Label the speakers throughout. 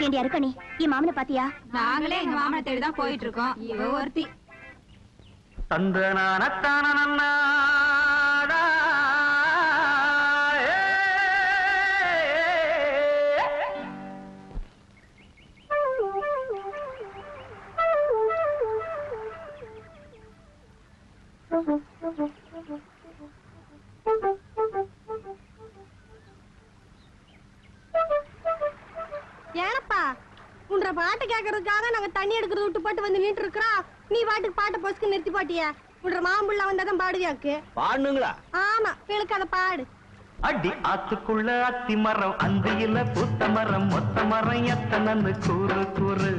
Speaker 1: ஏண்டி அருக்கணி என் மாமனை பாத்தியா?
Speaker 2: நாங்களே எங்க மாமனை தேடிதான் போயிட்டு இருக்கோம். இவ ஒருத்தி
Speaker 3: ஏனப்பா உன்ற பாட்டு கேக்குறதுக்காக நாங்க தண்ணி எடுக்கிறது விட்டு போட்டு வந்து நின்று இருக்கிறோம். நீ பாட்டுக்கு பாட்டை பொசுக்கு நிறுத்தி போட்டிய. உன்ற மாம்புள்ள வந்தாதான் பாடுவியாக்கு.
Speaker 4: பாடுங்களா?
Speaker 3: ஆமா, இழுக்காத பாடு.
Speaker 5: அடி ஆத்துக்குள்ள அத்தி மரம், அந்தியில பூத்த மரம், மொத்த மரம் எத்தனன்னு கூறு கூறு.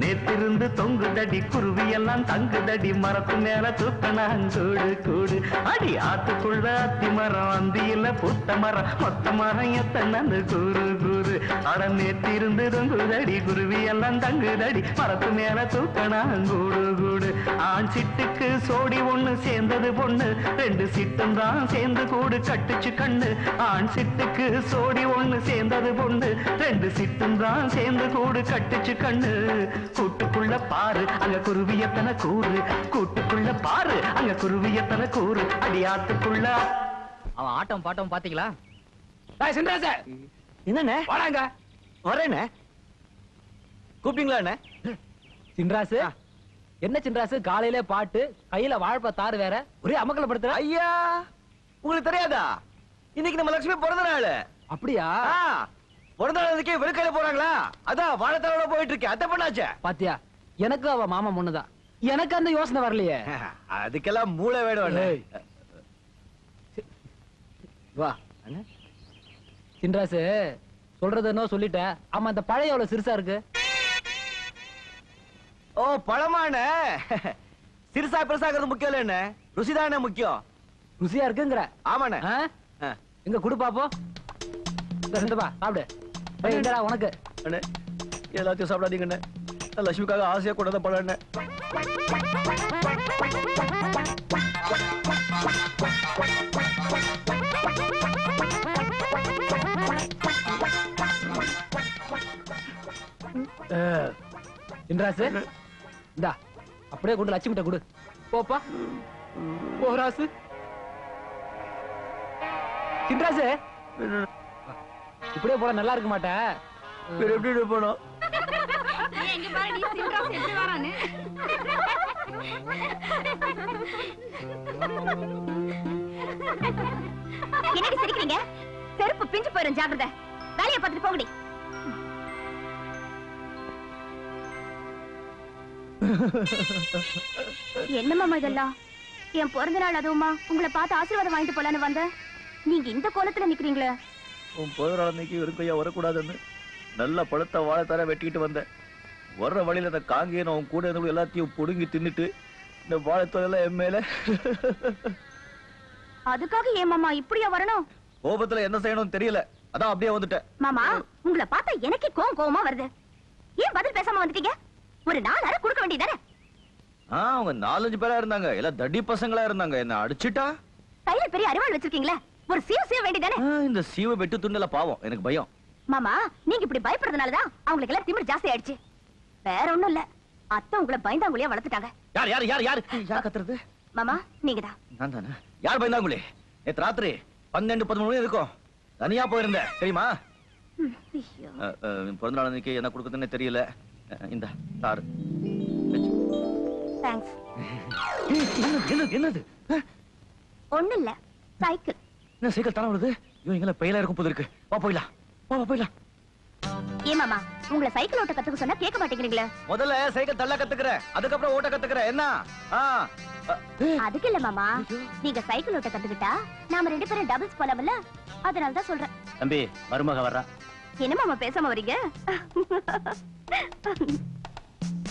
Speaker 5: நேத்திருந்து தொங்குதடி குருவி எல்லாம் தங்குதடி, மரத்து மேல தூக்கணாங்கூடு கூடு. அடி ஆத்துக்குள்ள அத்தி மரம், அந்தியில பூத்த மரம், மொத்த மரம் எத்தனன்னு கூறு கூறு. அட நேத்திருந்து தொங்குதடி குருவி எல்லாம் தங்குதடி, மரத்து மேல தூக்கணாங்கூடு கூடு. ஆண் சிட்டுக்கு சோடி ஒண்ணு சேர்ந்தது பொண்ணு, ரெண்டு சிட்டும் தான் சேர்ந்து கூடு கட்டுச்சு கண்ணு. ஆண் சிட்டுக்கு சோடி ஒண்ணு சேர்ந்தது பொண்ணு, ரெண்டு சிட்டும் தான் சேர்ந்து கூடு கட்டுச்சு கண்ணு. கூட்டுக்குள்ள பாரு அங்க குருவியத்தன கூறு, கூட்டுக்குள்ள பாரு அங்க குருவியத்தன கூறு. அடியாத்துக்குள்ள
Speaker 4: அவன் ஆட்டம் பாட்டம் பாத்தீங்களா?
Speaker 6: என்னண்ணே?
Speaker 4: வாடாங்க.
Speaker 6: வரேண்ணே. கூப்பிட்டீங்களா அண்ணே?
Speaker 4: சின்ராசு என்ன சின்ராசு, காலையில பாட்டு கையில வாழைப்ப தாறு வேற, ஒரே அமக்கலப்படுத்துற.
Speaker 6: ஐயா, உங்களுக்கு தெரியாதா? இன்னைக்கு நம்ம லட்சுமி பிறந்த நாள்.
Speaker 4: அப்படியா?
Speaker 6: பிறந்த நாளுக்கே வெறுக்கையில போறாங்களா? அதான் வாழைத்தாரோட போயிட்டு இருக்கேன். அத பண்ணாச்சே பாத்தியா?
Speaker 4: எனக்கு அவ மாமா முன்னதான். எனக்கு அந்த யோசனை வரலையே.
Speaker 6: அதுக்கெல்லாம் மூளை வேணும். வா அண்ணே.
Speaker 4: சின்ராசு சொல்றது என்ன சொல்லிட்ட. ஆமா, அந்த பழைய எவ்வளவு சிறுசா இருக்கு?
Speaker 6: ஓ, பழமான சிறுசா பெருசாகிறது முக்கியம் இல்ல, என்ன ருசிதானே முக்கியம்.
Speaker 4: ருசியா இருக்குங்கிற?
Speaker 6: ஆமாண்ணே.
Speaker 4: எங்க குடு பாப்போம். சாப்பிடு. உனக்கு
Speaker 6: அண்ணே, எல்லாத்தையும் சாப்பிடாதீங்க அண்ணே. லட்சுமிக்காக ஆசையா கூட தான் பழம்.
Speaker 4: சின்ராசு இந்தா, அப்படியே கொண்டு லட்சுமிட்ட கொடு. போப்பா போராசு. சின்ராசு இப்படியே போல நல்லா இருக்க மாட்டேன்.
Speaker 6: எப்படி போனோம்?
Speaker 1: என்னடி சிரிக்கிறீங்க? செருப்பு பிஞ்சு போயிரும், ஜாக்கிரதை. வேலையை பார்த்துட்டு போகடி. என்ன மாமா இதெல்லாம்? என் பிறந்த நாள் அதுவுமா உங்களை பார்த்து ஆசீர்வாதம் வாங்கிட்டு போலான்னு வந்த, நீங்க இந்த கோலத்துல நிக்கிறீங்களே.
Speaker 6: உன் பிறந்த நாள் அன்னைக்கு வெறும் கையா வரக்கூடாதுன்னு நல்ல பழுத்த வாழைத்தார வெட்டிக்கிட்டு வந்தேன். வர்ற வழியில அந்த காங்கேயன் அவன் கூட இருந்து எல்லாத்தையும் புடுங்கி தின்னுட்டு இந்த வாழைத்தோல என் மேல.
Speaker 1: அதுக்காக ஏன் மாமா இப்படியா வரணும்?
Speaker 6: கோபத்துல என்ன செய்யணும்னு தெரியல, அதான் அப்படியே வந்துட்டேன்.
Speaker 1: மாமா, உங்களை பார்த்தா எனக்கே கோவமா வருது. ஏன் பதில் பேசாம வந்துட்டீங்க? ஒரு 4 அரை கொடுக்க வேண்டியதானே?
Speaker 6: அவங்க 4-5 பேரா இருந்தாங்க, எல்லாம் தடி பசங்களா இருந்தாங்க. என்ன அடிச்சுட்டா?
Speaker 1: கையில பெரிய அரிவாள் வச்சிருக்கீங்களே, ஒரு சீவ வேண்டியதானே?
Speaker 6: இந்த சீவ வெட்டு துண்டல பாவம், எனக்கு பயம்.
Speaker 1: மாமா, நீங்க இப்படி பயப்படுறதுனாலதான் அவங்களுக்கு எல்லாம் திமிர் ஜாஸ்தி ஆயிடுச்சு. வேற ஒண்ணும் இல்ல, அத்தை உங்களை பயந்தாங்குழியா வளர்த்துட்டாங்க.
Speaker 6: யார் யார் யார் யார் யார் கத்துறது?
Speaker 1: மாமா, நீங்கதான்.
Speaker 6: நான் தானே. யார் பயந்தாங்குழி? நேத்து ராத்திரி 12-13 மணி இருக்கும், தனியா போயிருந்தேன் தெரியுமா? பிறந்த நாள் அன்னைக்கு என்ன கொடுக்குதுன்னு தெரியல. இந்த தாரு.
Speaker 1: தேங்க்ஸ்.
Speaker 6: என்னது?
Speaker 1: ஒண்ணு இல்ல, சைக்கிள்.
Speaker 6: என்ன சைக்கிள் தானே வருது? இவங்க பெயிலா இருக்கும் போது இருக்கு. வா போயிடலாம், வா போயிடலாம்.
Speaker 1: ஏன் மாமா, உங்களை சைக்கிள் ஓட்ட கத்துக்க சொன்னா கேட்க மாட்டேங்கிறீங்களே?
Speaker 6: முதல்ல சைக்கிள் தள்ள கத்துக்கிறேன், அதுக்கப்புறம் ஓட்ட கத்துக்கிறேன். என்ன?
Speaker 1: அதுக்கு இல்ல மாமா, நீங்க சைக்கிள் ஓட்ட கத்துக்கிட்டா நாம 2 பேரும் டபுள்ஸ் போலாம்ல, அதனால தான் சொல்றேன்.
Speaker 6: தம்பி, மருமக வர்றா.
Speaker 1: என்ன மாமா பேசாம வரீங்க?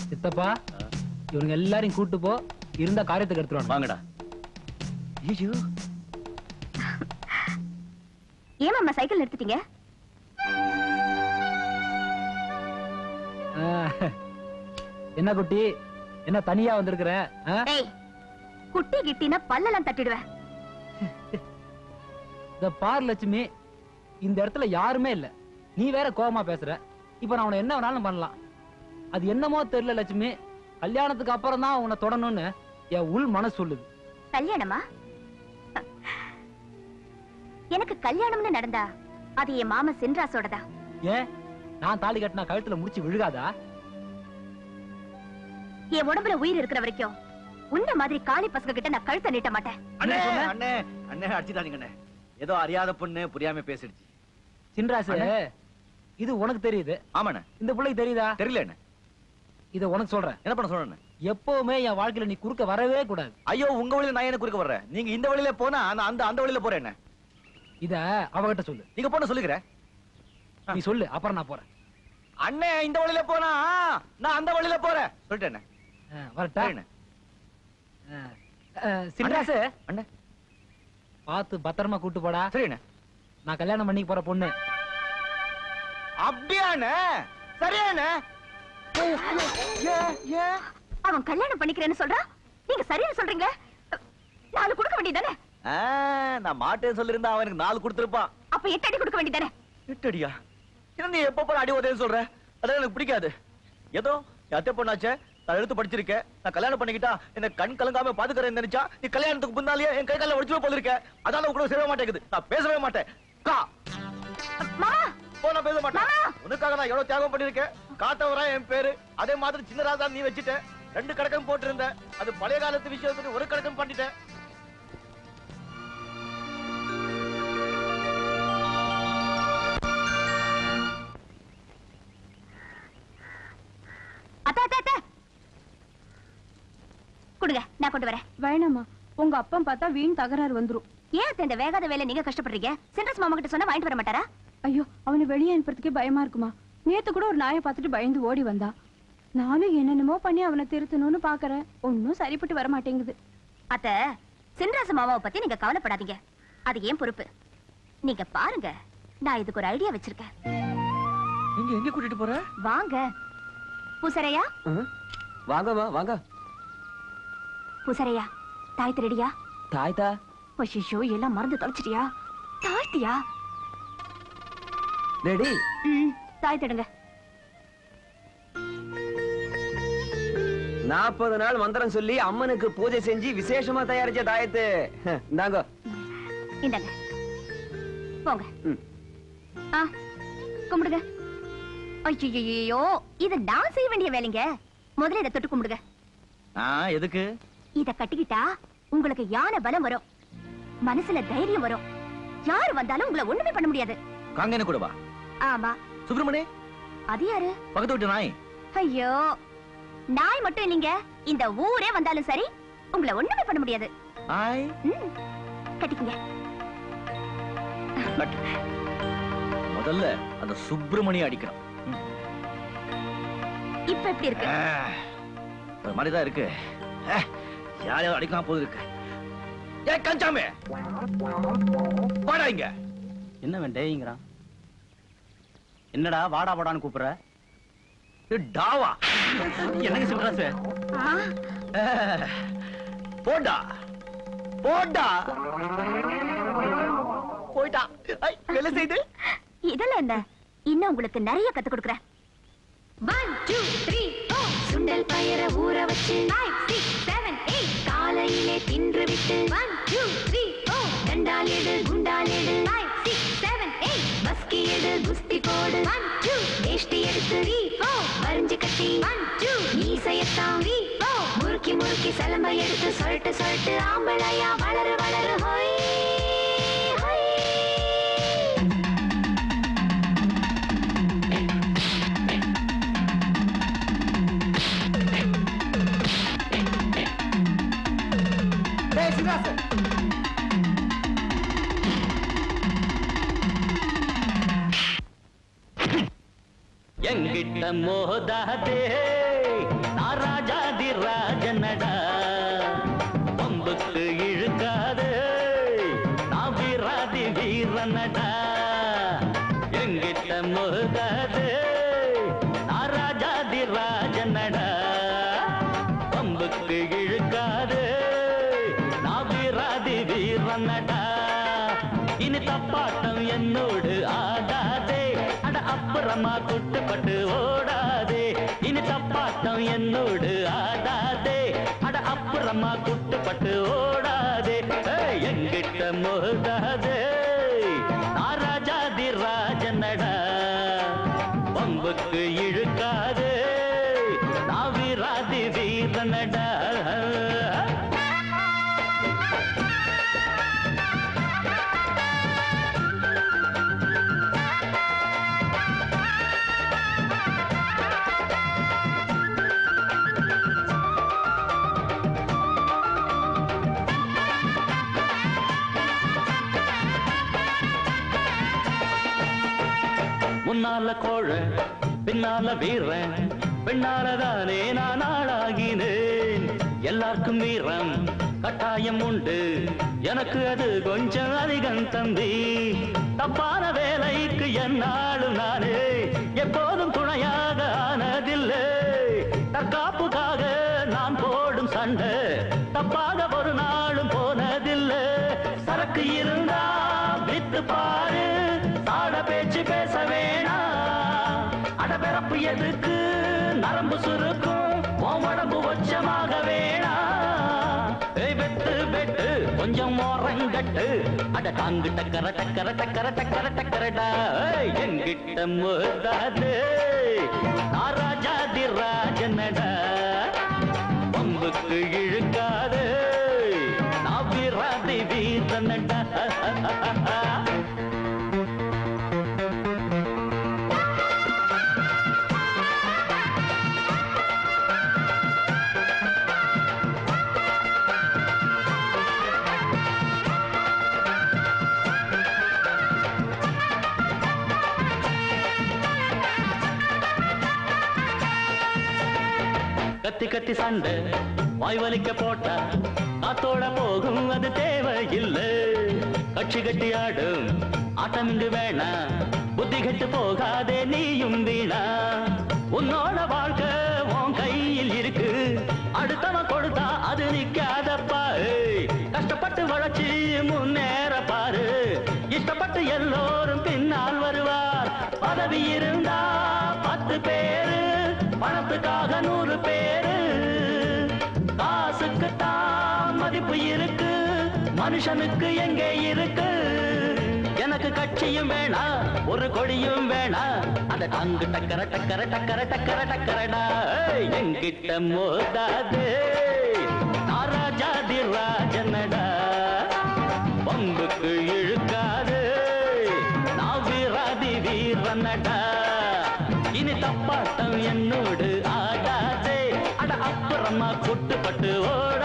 Speaker 4: சித்தப்பா, இவங்க எல்லாரையும் கூட்டு போ, இருந்த காரியத்துக்கு எடுத்துருவாங்க.
Speaker 6: வாங்கடா. ஐயோ,
Speaker 1: ஏன் மாமா சைக்கிள் நிறுத்திட்டீங்க?
Speaker 4: என்ன குட்டி, என்ன தனியா வந்திருக்கிற?
Speaker 1: குட்டி கிட்டினா பல்லெல்லாம் தட்டிடுவேன்.
Speaker 4: இந்த பார் லட்சுமி, இந்த இடத்துல யாருமே இல்ல, நீ வேற கோவமா பேசுற. இப்ப நான் உன்னை என்ன வேணாலும் பண்ணலாம். அது என்னமோ தெரியல லட்சுமி, கல்யாணத்துக்கு அப்புறம் தான் உன்னை தொடணும்னு என் உள் மனசு சொல்லுது.
Speaker 1: கல்யாணமா? எனக்கு கல்யாணம்னு நடந்தா அது என் மாமன் சென்றாசோடதா.
Speaker 4: ஏன் நான் தாலி கட்டினா கழுத்துல முடிச்சு விழுகாதா?
Speaker 1: என் உடம்புல உயிர் இருக்கிற வரைக்கும் உன்ன மாதிரி காளி பசங்க கிட்ட நான் கழுத்தை நீட்ட மாட்டேன்.
Speaker 6: அண்ணே அண்ணே அண்ணே அடிச்சுட்டானுங்க அண்ணே. ஏதோ அறியாத பொண்ணு புரியாம பேசிடுச்சு.
Speaker 4: சின்ராசு, இது உனக்கு தெரியுது.
Speaker 6: ஆமாண்ணே.
Speaker 4: இந்த பிள்ளைக்கு தெரியுதா?
Speaker 6: தெரியல அண்ணே.
Speaker 4: இத உனக்கு சொல்றேன்.
Speaker 6: என்ன பண்ண சொல்றேன்?
Speaker 4: எப்பவுமே என் வாழ்க்கையில நீ குறுக்க வரவே கூடாது.
Speaker 6: ஐயோ, உங்க வழியில நான் என்ன குறுக்க வர்றேன்? நீங்க இந்த வழியில போனா நான் அந்த வழியில போறேன். என்ன
Speaker 4: இத அவகிட்ட சொல்லு.
Speaker 6: நீங்க போன சொல்லுகிறேன்.
Speaker 4: நீ சொல்லு, அப்புறம் நான் போறேன்.
Speaker 6: அண்ணே இந்த வழியில போனா நான் அந்த வழியில போறேன் சொல்லிட்டேன்.
Speaker 4: வரட்டா? சின்ராசு,
Speaker 6: அண்ணே
Speaker 4: பார்த்து பத்திரமா கூட்டு போடா.
Speaker 6: சரிண்ணே.
Speaker 4: நான் கல்யாணம் பண்ணிக்க போற பொண்ணு.
Speaker 6: அப்படியாண்ணே? சரியாண்ணே.
Speaker 1: அவன் கல்யாணம் பண்ணிக்கிறேன்னு சொல்றா, நீங்க சரின்னு சொல்றீங்க. 4 கொடுக்க வேண்டியதானே?
Speaker 6: நான் மாட்டேன்னு சொல்லிருந்தா அவனுக்கு 4 கொடுத்திருப்பான்.
Speaker 1: அப்ப 8 அடி கொடுக்க வேண்டியதானே?
Speaker 6: 8 அடியா? என்ன நீ எப்ப போற அடி உதவி சொல்ற? அதெல்லாம் எனக்கு பிடிக்காது. ஏதோ அத்தை பொண்ணாச்சே, நான் எடுத்து படிச்சிருக்கேன். நான் கல்யாணம் பண்ணிக்கிட்டா என்ன கண் கலங்காம பாத்துக்கிறேன்னு நினைச்சா நீ கல்யாணத்துக்கு முன்னாலேயே என் கை கால உடைச்சு போலிருக்க. அதால கூட சேரவே மாட்டேங்குது. நான் பேசவே மாட்டேன்.
Speaker 1: மாமா
Speaker 6: நான் பேச மாட்டேன். உனக்காக நான் எவ்வளவு தியாகம் பண்ணிருக்கேன். காத்தவரா என் பேரு. அதே மாதிரி சின்ன ராஜா நீ வச்சுட்ட. 2 கடக்கம் போட்டிருந்த. அது பழைய காலத்து விஷயத்துக்கு ஒரு கடக்கம் பண்ணிட்டேன். கொடுங்க, நான் கொண்டு வரேன்.
Speaker 2: வேணாமா, உங்க அப்பா பார்த்தா வீண் தகராறு வந்துரும்.
Speaker 1: ஏன் இந்த வேகாத வேலை நீங்க கஷ்டப்படுறீங்க? சென்ட்ரஸ் மாமா கிட்ட சொன்னா வாங்கிட்டு வர மாட்டாரா?
Speaker 2: ஐயோ, அவனை வெளியே அனுப்புறதுக்கே பயமா இருக்குமா. நேத்து கூட ஒரு நாயை பார்த்துட்டு பயந்து ஓடி வந்தா. நானும் என்னென்னமோ பண்ணி அவனை திருத்தணும்னு பாக்குறேன். ஒன்னும் சரிப்பட்டு வர மாட்டேங்குது.
Speaker 1: அத்த, சென்ட்ரஸ் மாமாவை பத்தி நீங்க கவலைப்படாதீங்க. அது ஏன் பொறுப்பு. நீங்க பாருங்க, நான் இதுக்கு ஒரு ஐடியா வச்சிருக்கேன்.
Speaker 6: நீங்க எங்க கூட்டிட்டு போற?
Speaker 1: வாங்க. பூசரையா,
Speaker 7: வாங்கம்மா வாங்க.
Speaker 1: பூசரையா, தாய்த்து ரெடியா?
Speaker 7: தாய்தா?
Speaker 1: ஐயோ, எல்லாம் மறந்து தொலைச்சிட்டியா? தாய்த்தியா?
Speaker 7: ரெடி.
Speaker 1: தாய்த்திடுங்க.
Speaker 7: 40 நாள் மந்திரம் சொல்லி அம்மனுக்கு பூஜை செஞ்சு விசேஷமா தயாரிச்ச தாயத்து. இந்தாங்க.
Speaker 1: இந்தாங்க. போங்க. கும்பிடுங்க. ஐயோ, இது நான் செய்ய வேண்டிய வேலைங்க. முதல்ல இதை தொட்டு கும்பிடுங்க.
Speaker 6: எதுக்கு?
Speaker 1: இத கட்டிக்கிட்டா உங்களுக்கு யானை பலம் வரும், மனசுல தைரியம் வரும். யார் வந்தாலும் உங்களை ஒண்ணுமே பண்ண முடியாது.
Speaker 6: காங்கேன கூட வா.
Speaker 1: ஆமா.
Speaker 6: சுப்பிரமணி,
Speaker 1: அது யாரு?
Speaker 6: பக்கத்து வீட்டு நாய்.
Speaker 1: ஐயோ, நாய் மட்டும் இல்லைங்க, இந்த ஊரே வந்தாலும் சரி உங்களை ஒண்ணுமே பண்ண முடியாது. கட்டிக்கங்க.
Speaker 6: முதல்ல அந்த சுப்பிரமணி அடிக்கிறோம்.
Speaker 1: இப்ப எப்படி இருக்கு?
Speaker 6: ஒரு மாதிரிதான் இருக்கு. யாரையாவது அடிக்காம போது இருக்கு. ஏன் கஞ்சாமே வாடா இங்க.
Speaker 8: என்ன வேண்டேங்கிறான்? என்னடா வாடா வாடான்னு கூப்பிடுற?
Speaker 6: டாவா என்னங்க சொல்றாசு? போடா போடா போயிட்டா. வேலை செய்து
Speaker 1: இதெல்லாம் என்ன? இன்னும் உங்களுக்கு நிறைய கத்து கொடுக்குறேன். 1 2 3 4 சுண்டல் பயர ஊற வச்சு 5 6 7 8 காலையிலே தின்று விட்டு 1 2 3 4 டண்டால் எடு குண்டால் எடு 5 6 7 8 பஸ்கி எடு குஸ்தி போடு 1 2 வேஷ்டி எடுத்து 3 4 வரிஞ்சு கட்டி 1 2 மீசையத்தான் 3 4 முறுக்கி முறுக்கி சலம்பை எடுத்து சொல்லிட்டு சொல்லிட்டு ஆம்பளையா வளரு வளரு ஹோய்.
Speaker 5: எங்கிட்ட மோதாதே, நான் ராஜாதி ராஜனடா. பம்புக்கு இழுக்காதே, நான் வீராதி வீரனடா. எங்கிட்ட மோதாதே, நான் ராஜாதி ராஜனடா. பம்புக்கு இழுக்காதே, நான் வீராதி வீரனடா. இனி தப்பாட்டம் என்னோடு ஆடாதே. அட அப்புறமா குட்டுப்பட்டு ஓடாதே இனி தப்பாட்டம் என்னோடு ஆடாதே அட அப்புறமா குட்டுப்பட்டு ஓடாதே எங்கிட்ட மோதாதே நான் ராஜாதி ராஜனடா பம்புக்கு இழுக்காதே நான் வீராதி வீரனடா முன்னால கோழ பின்னால வீரன் பெண்ணாலதானே நான் ஆளாகினேன் எல்லாருக்கும் வீரம் கட்டாயம் உண்டு எனக்கு அது கொஞ்சம் அதிகம் தம்பி தப்பான வேலைக்கு என்னாலும் நானே எப்போதும் துணையாக ஆனதில்லை தற்காப்புக்காக நான் போடும் சண்டை தப்பாக ஒரு நாளும் போனதில்லை சரக்கு இருந்தா வித்து பாரு சாட பேச்சு பேச வேணாம் அடபிறப்பு எதுக்கு நரம்பு சுருக்கும் உடம்பு உச்சமாக வேணாம் வெட்டு வெட்டு கொஞ்சம் மோரங்கட்டு அட தாங்கு டக்கர டக்கர டக்கர டக்கர டக்கரடா என்கிட்ட மோதாது நான் ராஜாதி ராஜனடா பம்புக்கு இழுக்காது நான் வீராதி வீரனடா கத்தி கத்தி சண்டை வாய் வலிக்க போட்டா காத்தோட போகும் அது தேவையில்லை கட்சி கட்டி ஆடும் ஆட்டம் இங்கு வேணா புத்தி கட்டு போகாதே நீயும் வீணா உன்னோட வாழ்க்கை உன் கையில் இருக்கு அடுத்தவன் கொடுத்தா அது நிக்காதப்பா கஷ்டப்பட்டு வளர்ச்சி முன்னேற பாரு இஷ்டப்பட்டு எல்லோரும் பின்னால் வருவார் பதவி இருந்தா 10 பேரு பணத்துக்காக 100 பேரு காசுக்கு தான் மதிப்பு இருக்கு மனுஷனுக்கு எங்கே இருக்கு எனக்கு கட்சியும் வேணா ஒரு கொடியும் வேணா அந்த தாங்கு டக்கர டக்கர டக்கர டக்கர டக்கரடா என்கிட்ட மோதாது நான் ராஜாதி ராஜனடா பம்புக்கு இழுக்காது நான் வீராதி வீரனடா இனி தப்பாட்டம் என்னோடு ஆடாதே அட அப்புறமா குட்டுப்பட்டு ஓட